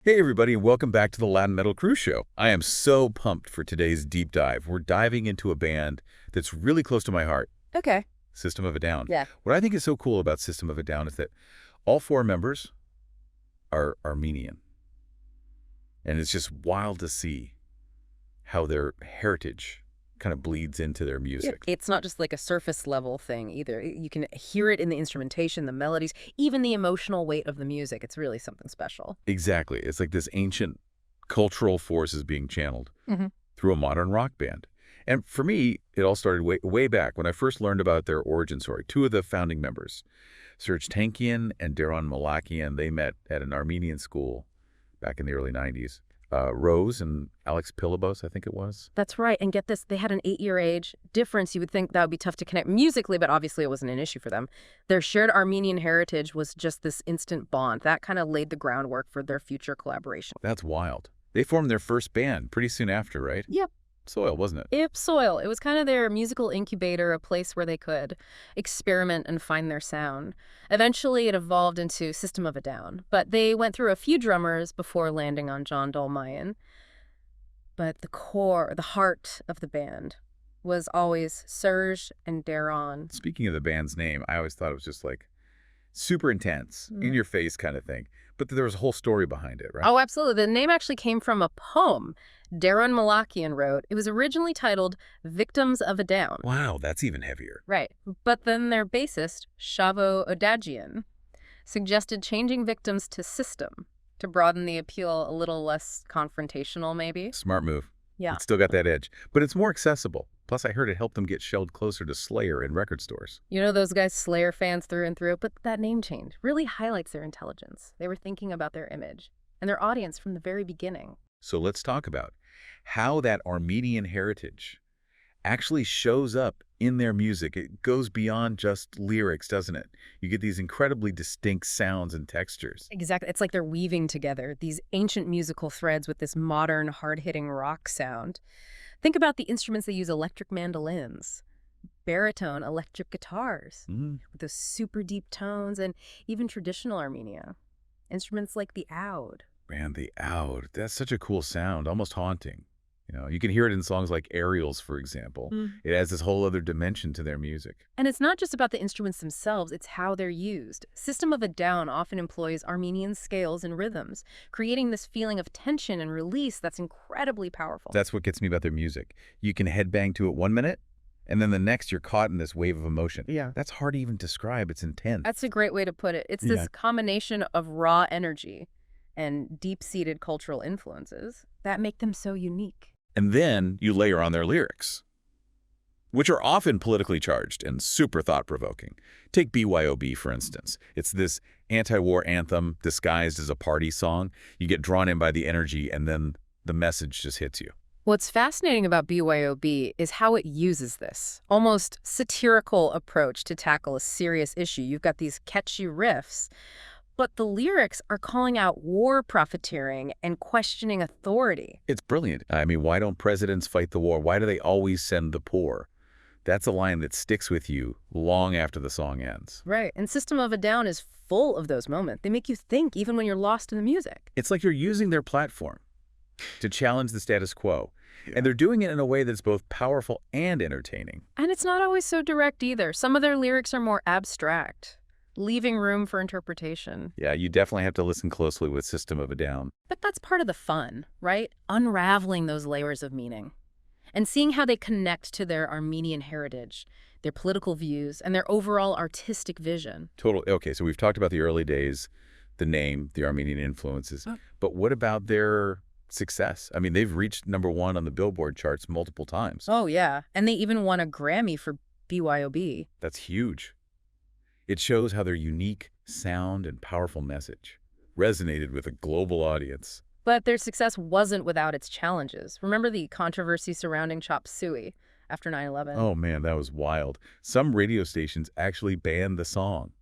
Hey everybody, and welcome back to the Latin Metal Cruise Show. I am so pumped for today's deep dive. We're diving into a band that's really close to my heart, Okay. System of a Down. Yeah. What I think is so cool about System of a Down is that all four members are Armenian. And it's just wild to see how their heritage kind of bleeds into their music. It's not just like a surface level thing either. You can hear it in the instrumentation, the melodies, even the emotional weight of the music. It's really something special. Exactly. It's like this ancient cultural force is being channeled Mm-hmm. through a modern rock band. And for me, it all started way back when I first learned about their origin story. Two of the founding members, Serj Tankian and Daron Malakian, they met at an Armenian school back in the early 90s. Rose and Alex Pilibos, I think it was. That's right. And get this, they had an 8-year age difference. You would think that would be tough to connect musically, but obviously it wasn't an issue for them. Their shared Armenian heritage was just this instant bond. That kind of laid the groundwork for their future collaboration. That's wild. They formed their first band pretty soon after, right? Yep. Soil, wasn't it? Ipsoil. It was kind of their musical incubator, a place where they could experiment and find their sound. Eventually, it evolved into System of a Down, but they went through a few drummers before landing on John Dolmayan. But the core, the heart of the band was always Serj and Daron. Speaking of the band's name, I always thought it was just like super intense, in your face kind of thing. But there was a whole story behind it, right? Oh, absolutely. The name actually came from a poem Daron Malakian wrote. It was originally titled Victims of a Down. Wow, that's even heavier. Right. But then their bassist, Shavo Odagian, suggested changing victims to system to broaden the appeal a little less confrontational, maybe. Smart move. Yeah. It's still got that edge, but it's more accessible. Plus, I heard it helped them get shelved closer to Slayer in record stores. You know those guys, Slayer fans through and through, but that name change really highlights their intelligence. They were thinking about their image and their audience from the very beginning. So let's talk about how that Armenian heritage actually shows up in their music. It goes beyond just lyrics, doesn't it? You get these incredibly distinct sounds and textures. Exactly. It's like they're weaving together these ancient musical threads with this modern, hard-hitting rock sound. Think about the instruments they use: electric mandolins, baritone electric guitars, with those super deep tones, and even traditional Armenia. Instruments like the oud. Man, the oud, that's such a cool sound, almost haunting. You can hear it in songs like Aerials, for example. It adds this whole other dimension to their music. And it's not just about the instruments themselves, it's how they're used. System of a Down often employs Armenian scales and rhythms, creating this feeling of tension and release that's incredibly powerful. That's what gets me about their music. You can headbang to it 1 minute, and then the next you're caught in this wave of emotion. Yeah. That's hard to even describe. It's intense. That's a great way to put it. It's Yeah. this combination of raw energy and deep-seated cultural influences that make them so unique. And then you layer on their lyrics, which are often politically charged and super thought-provoking. Take BYOB, for instance. It's this anti-war anthem disguised as a party song. You get drawn in by the energy, and then the message just hits you. What's fascinating about BYOB is how it uses this almost satirical approach to tackle a serious issue. You've got these catchy riffs, but the lyrics are calling out war profiteering and questioning authority. It's brilliant. I mean, why don't presidents fight the war? Why do they always send the poor? That's a line that sticks with you long after the song ends. Right. And System of a Down is full of those moments. They make you think even when you're lost in the music. It's like you're using their platform to challenge the status quo. And they're doing it in a way that's both powerful and entertaining. And it's not always so direct either. Some of their lyrics are more abstract, leaving room for interpretation. Yeah, you definitely have to listen closely with System of a Down. But that's part of the fun, right? Unraveling those layers of meaning and seeing how they connect to their Armenian heritage, their political views, and their overall artistic vision. Totally. Okay, so we've talked about the early days, the name, the Armenian influences. But what about their success? I mean, they've reached #1 on the Billboard charts multiple times. Oh, yeah. And they even won a Grammy for BYOB. That's huge. It shows how their unique sound and powerful message resonated with a global audience. But their success wasn't without its challenges. Remember the controversy surrounding Chop Suey after 9/11? Oh man, that was wild. Some radio stations actually banned the song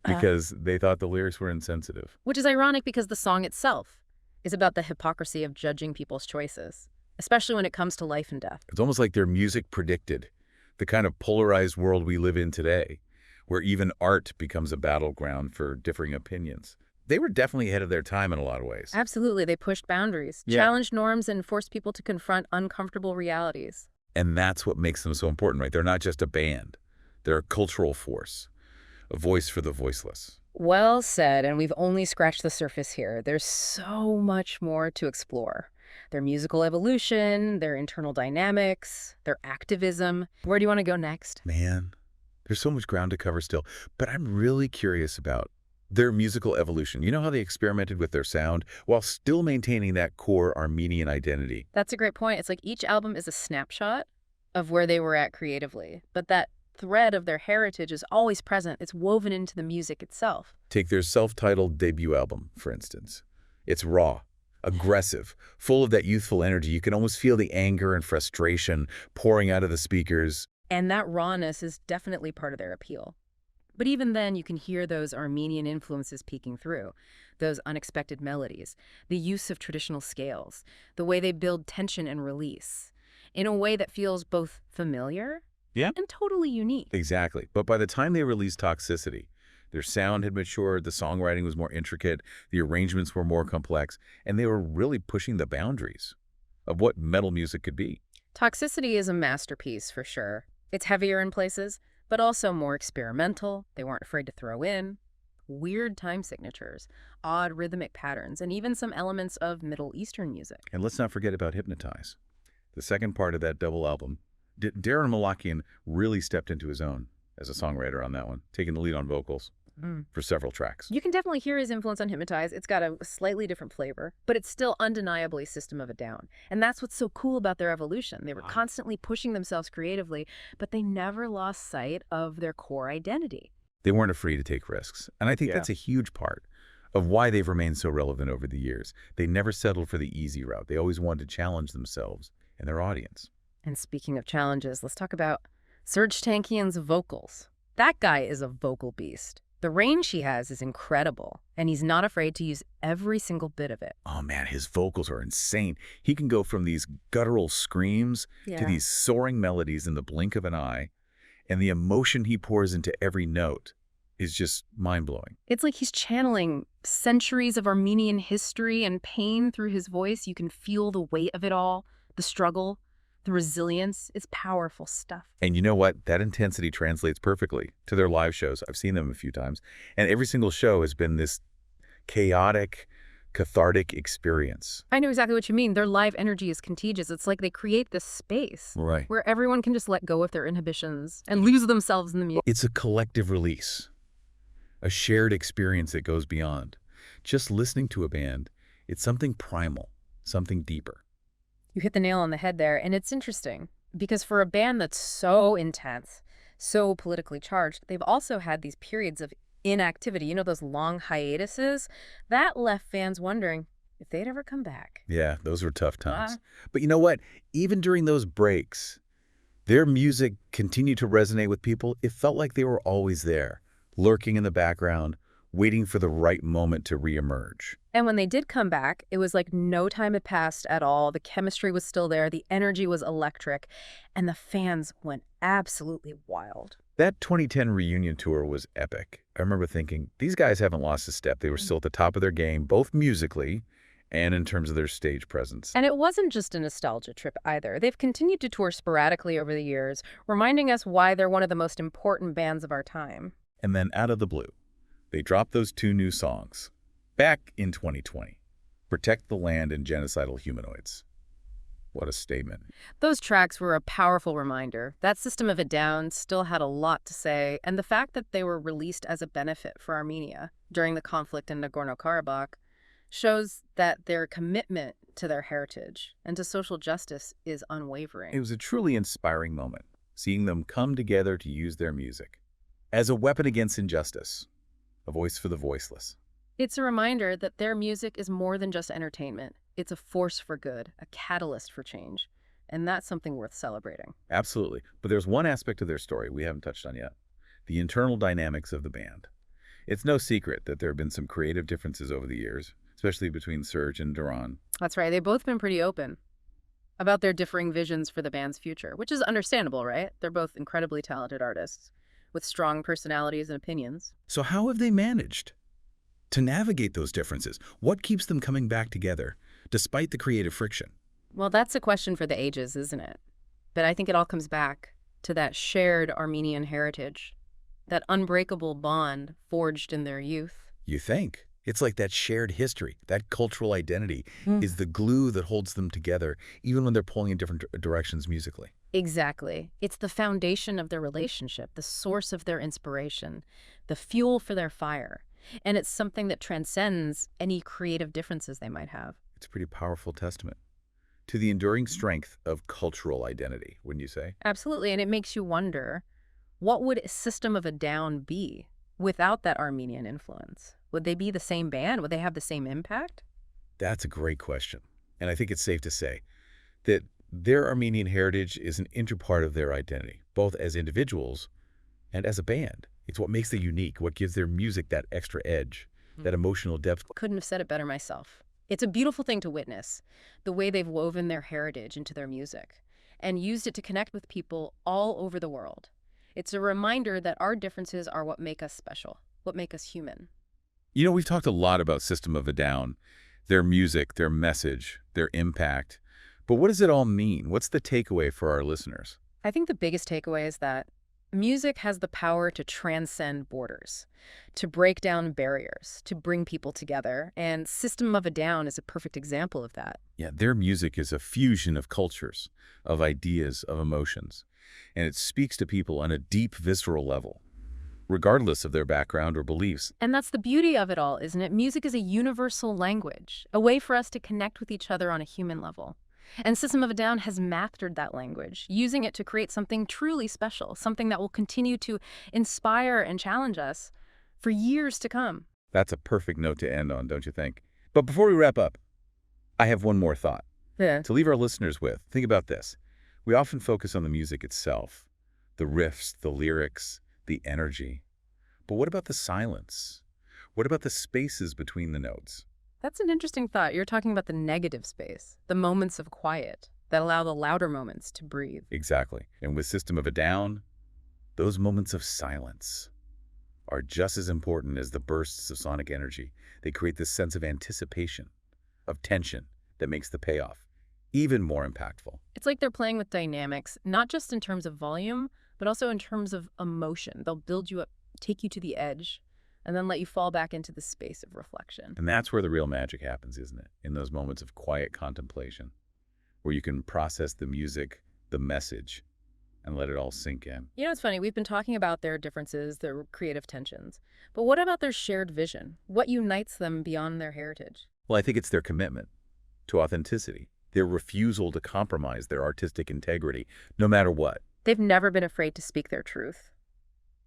because they thought the lyrics were insensitive. Which is ironic because the song itself is about the hypocrisy of judging people's choices, especially when it comes to life and death. It's almost like their music predicted the kind of polarized world we live in today, where even art becomes a battleground for differing opinions. they were definitely ahead of their time in a lot of ways. Absolutely, they pushed boundaries, Yeah. challenged norms, and forced people to confront uncomfortable realities. And that's what makes them so important, right? They're not just a band. They're a cultural force, a voice for the voiceless. Well said, and we've only scratched the surface here. There's so much more to explore. Their musical evolution, their internal dynamics, their activism. Where do you want to go next? Man, there's so much ground to cover still, but I'm really curious about their musical evolution. You know how they experimented with their sound while still maintaining that core Armenian identity? That's a great point. It's like each album is a snapshot of where they were at creatively, but that thread of their heritage is always present. It's woven into the music itself. Take their self-titled debut album, for instance. It's raw, aggressive, full of that youthful energy. You can almost feel the anger and frustration pouring out of the speakers. And that rawness is definitely part of their appeal. But even then, you can hear those Armenian influences peeking through, those unexpected melodies, the use of traditional scales, the way they build tension and release, in a way that feels both familiar and totally unique. Exactly. But by the time they released Toxicity, their sound had matured, the songwriting was more intricate, the arrangements were more complex, and they were really pushing the boundaries of what metal music could be. Toxicity is a masterpiece, for sure. It's heavier in places, but also more experimental. They weren't afraid to throw in weird time signatures, odd rhythmic patterns, and even some elements of Middle Eastern music. And let's not forget about Hypnotize. The second part of that double album, Darren Malakian really stepped into his own as a songwriter on that one, taking the lead on vocals for several tracks. You can definitely hear his influence on Hypnotize. It's got a slightly different flavor, but it's still undeniably System of a Down. And that's what's so cool about their evolution. They were constantly pushing themselves creatively, but they never lost sight of their core identity. They weren't afraid to take risks. And I think that's a huge part of why they've remained so relevant over the years. They never settled for the easy route. They always wanted to challenge themselves and their audience. And speaking of challenges, let's talk about Serj Tankian's vocals. That guy is a vocal beast. The range he has is incredible, and he's not afraid to use every single bit of it. Oh man, his vocals are insane. He can go from these guttural screams to these soaring melodies in the blink of an eye, and the emotion he pours into every note is just mind-blowing. It's like he's channeling centuries of Armenian history and pain through his voice. You can feel the weight of it all, the struggle, the resilience. It's powerful stuff. And you know what? That intensity translates perfectly to their live shows. I've seen them a few times. And every single show has been this chaotic, cathartic experience. I know exactly what you mean. Their live energy is contagious. It's like they create this space where everyone can just let go of their inhibitions and lose themselves in the music. It's a collective release, a shared experience that goes beyond just listening to a band. It's something primal, something deeper. You hit the nail on the head there, and it's interesting because for a band that's so intense, so politically charged, they've also had these periods of inactivity, you know, those long hiatuses, that left fans wondering if they'd ever come back. Yeah, those were tough times. But you know what? Even during those breaks, their music continued to resonate with people. It felt like they were always there, lurking in the background, waiting for the right moment to reemerge. And when they did come back, it was like no time had passed at all. The chemistry was still there. The energy was electric. And the fans went absolutely wild. That 2010 reunion tour was epic. I remember thinking, these guys haven't lost a step. They were still at the top of their game, both musically and in terms of their stage presence. And it wasn't just a nostalgia trip either. They've continued to tour sporadically over the years, reminding us why they're one of the most important bands of our time. And then out of the blue, they dropped those 2 new songs. Back in 2020, Protect the Land and Genocidal Humanoids. What a statement. Those tracks were a powerful reminder. That System of a Down still had a lot to say, and the fact that they were released as a benefit for Armenia during the conflict in Nagorno-Karabakh shows that their commitment to their heritage and to social justice is unwavering. It was a truly inspiring moment, seeing them come together to use their music as a weapon against injustice, a voice for the voiceless. It's a reminder that their music is more than just entertainment. It's a force for good, a catalyst for change. And that's something worth celebrating. Absolutely. But there's one aspect of their story we haven't touched on yet, the internal dynamics of the band. It's no secret that there have been some creative differences over the years, especially between Serj and Duran. That's right. They've both been pretty open about their differing visions for the band's future, which is understandable, right? They're both incredibly talented artists with strong personalities and opinions. So how have they managed To navigate those differences, what keeps them coming back together, despite the creative friction? Well, that's a question for the ages, isn't it? But I think it all comes back to that shared Armenian heritage, that unbreakable bond forged in their youth. You think? It's like that shared history, that cultural identity, Mm. is the glue that holds them together, even when they're pulling in different directions musically. Exactly. It's the foundation of their relationship, the source of their inspiration, the fuel for their fire. And it's something that transcends any creative differences they might have. It's a pretty powerful testament to the enduring strength of cultural identity, wouldn't you say? Absolutely. And it makes you wonder, what would a System of a Down be without that Armenian influence? Would they be the same band? Would they have the same impact? That's a great question. And I think it's safe to say that their Armenian heritage is an integral part of their identity, both as individuals and as a band. It's what makes them unique, what gives their music that extra edge, that emotional depth. Couldn't have said it better myself. It's a beautiful thing to witness, the way they've woven their heritage into their music and used it to connect with people all over the world. It's a reminder that our differences are what make us special, what make us human. You know, we've talked a lot about System of a Down, their music, their message, their impact. But what does it all mean? What's the takeaway for our listeners? I think the biggest takeaway is that music has the power to transcend borders, to break down barriers, to bring people together, and System of a Down is a perfect example of that. Yeah, their music is a fusion of cultures, of ideas, of emotions, and it speaks to people on a deep, visceral level, regardless of their background or beliefs. And that's the beauty of it all, isn't it? Music is a universal language, a way for us to connect with each other on a human level. And System of a Down has mastered that language, using it to create something truly special, something that will continue to inspire and challenge us for years to come. That's a perfect note to end on, don't you think? But before we wrap up, I have one more thought Yeah. to leave our listeners with. Think about this. We often focus on the music itself, the riffs, the lyrics, the energy. But what about the silence? What about the spaces between the notes? That's an interesting thought. You're talking about the negative space, the moments of quiet that allow the louder moments to breathe. Exactly. And with System of a Down, those moments of silence are just as important as the bursts of sonic energy. They create this sense of anticipation, of tension that makes the payoff even more impactful. It's like they're playing with dynamics, not just in terms of volume, but also in terms of emotion. They'll build you up, take you to the edge, and then let you fall back into the space of reflection. And that's where the real magic happens, isn't it? In those moments of quiet contemplation, where you can process the music, the message, and let it all sink in. You know, it's funny, we've been talking about their differences, their creative tensions, but what about their shared vision? What unites them beyond their heritage? Well, I think it's their commitment to authenticity, their refusal to compromise their artistic integrity, no matter what. They've never been afraid to speak their truth,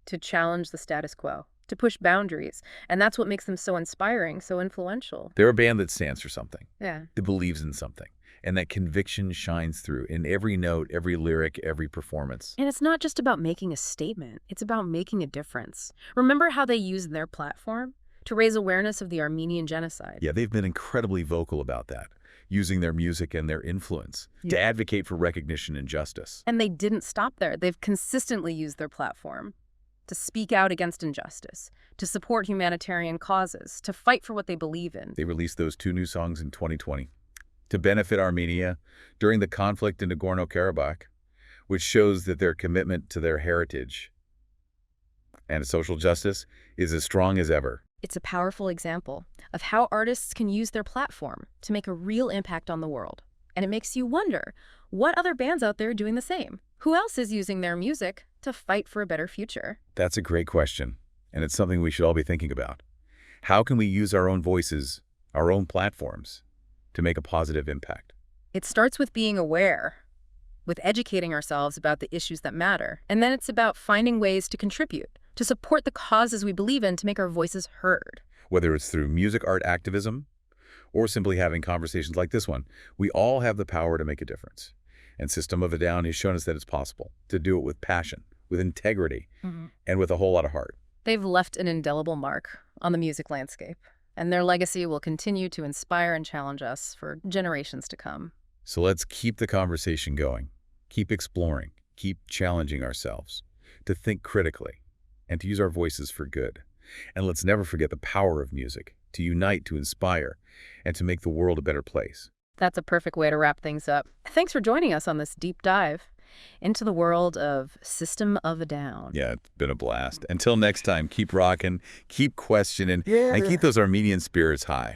to challenge the status quo, to push boundaries, and that's what makes them so inspiring, so influential. They're a band that stands for something, Yeah. that believes in something, and that conviction shines through in every note, every lyric, every performance. And it's not just about making a statement, it's about making a difference. Remember how they used their platform to raise awareness of the Armenian genocide? Yeah, they've been incredibly vocal about that, using their music and their influence to advocate for recognition and justice. And they didn't stop there. They've consistently used their platform to speak out against injustice, to support humanitarian causes, to fight for what they believe in. They released those 2 new songs in 2020 to benefit Armenia during the conflict in Nagorno-Karabakh, which shows that their commitment to their heritage and social justice is as strong as ever. It's a powerful example of how artists can use their platform to make a real impact on the world. And it makes you wonder, what other bands out there are doing the same? Who else is using their music to fight for a better future? That's a great question, and it's something we should all be thinking about. How can we use our own voices, our own platforms, to make a positive impact? It starts with being aware, with educating ourselves about the issues that matter. And then it's about finding ways to contribute, to support the causes we believe in, to make our voices heard. Whether it's through music art activism or simply having conversations like this one, we all have the power to make a difference. And System of a Down has shown us that it's possible to do it with passion, with integrity, and with a whole lot of heart. They've left an indelible mark on the music landscape, and their legacy will continue to inspire and challenge us for generations to come. So let's keep the conversation going, keep exploring, keep challenging ourselves, to think critically, and to use our voices for good. And let's never forget the power of music to unite, to inspire, and to make the world a better place. That's a perfect way to wrap things up. Thanks for joining us on this deep dive into the world of System of a Down. Yeah, it's been a blast. Until next time, keep rocking, keep questioning, and keep those Armenian spirits high.